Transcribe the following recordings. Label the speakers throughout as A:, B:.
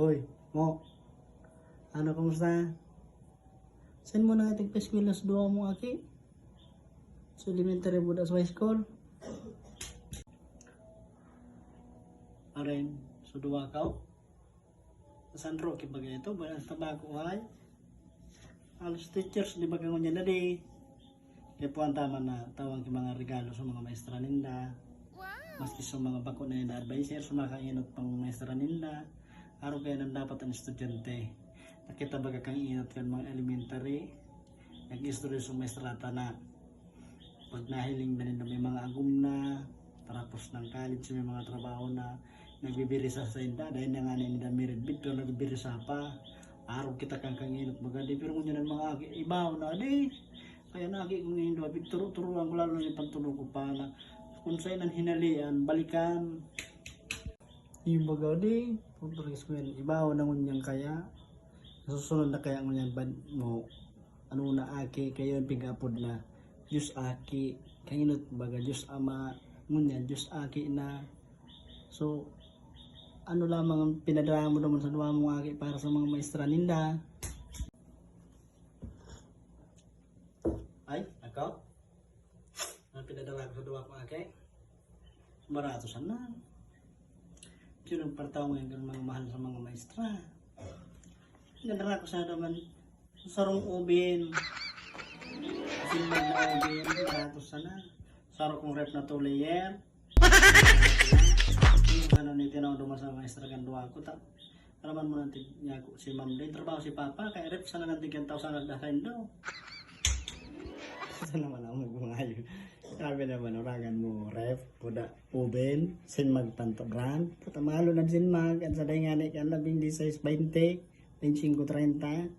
A: Hoy, mo. Ano, kamusta? Saan mo na ating pa-eskwela sa duwa mo, aki? Sa elementary mo sa high school? Arin, sa duwa ka? Saan ro, kibagay ito? Balang tabako, ay? Alos teachers, di ba kang niya na di? Kaya po ang tama na tawag yung mga regalo sa mga maestra ninda. Maski sa mga bako na yung advisor, sa mga kainot pang maestra ninda. Araw kaya nang dapat ang estudyante. Nakita baga kang inot kan mga elementary. Nag-istorya sa maestrata na pag nahiling na nila may mga agum na, tapos ng college may mga trabaho na nagbibiri sa inda. Dahil na nga nila merit bid, pero nagbibiri sa pa. Araw kita kang inot baga di. Pero kung yun ang mga ibaw na di. Kaya naki kong indo, turo-turuan ko lalo na pagtulog ko pa na kung sa'yo nang hinalian, balikan. Yung baga di, punturis ko yan, ibaw na ngunyan kaya. Nasusunod na kaya ngunyan bad mo, ano na aki, kayo yung pigapod na, Diyos aki, kanginot baga, Diyos ama, ngunyan, Diyos aki na. So, ano lamang ang pinadala mo naman sa duwa mong aki para sa mga maestra ninda. Ay, ako? Ang pinadala ko sa duwa ko, okay? Barato sana. Yun ang partaw ngayon ng mga mahal sa mga maestra. Pinadala ko sa naman sarong ubin. Simbag na ubin, barato sana. Saro kong rep na 2 layer. Yung ano ni tinawag naman sa maestra kan duwa ko. Alaman mo natin niya ko si Ma'am Day. Trabaho si Papa, kaya rep sana natin kang tao sana dahain daw. Ito naman ako mag-umayo. Sabi naman, orangan mo, ref, puda, uben, sin magtanto brand, putamalo na sin mag, at sa day nga ni kan labing 16-20, 25-30.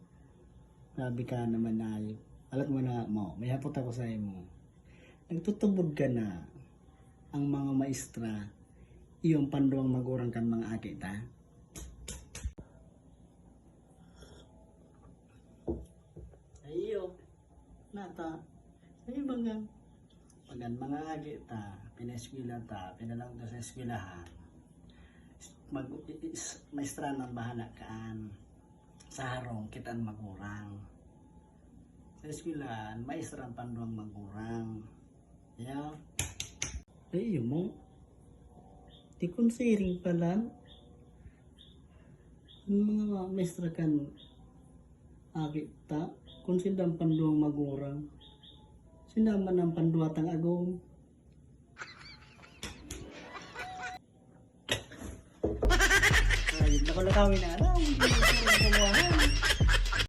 A: Sabi ka naman ayo. Alat mo na mo, may hapot ako sa mo. Nagtutubod ka na ang mga maestra, iyong panduang magurang kan mga akita. Ayo, nata. Ay bagan. Pagan mga agi ta, pineskwela ta, pinalang ta sa eskwelahan. Maestra ng bahala kaan. Sa harong kitaan magurang. Sa eskwelahan, maestra ang panduang magurang. Yeah. Ay mo. Di konsiring pala. Ang mga maestra kan agi ta, konsindang panduang magurang. Sinaman ang panduatang agong. Ay, nakulakawin na.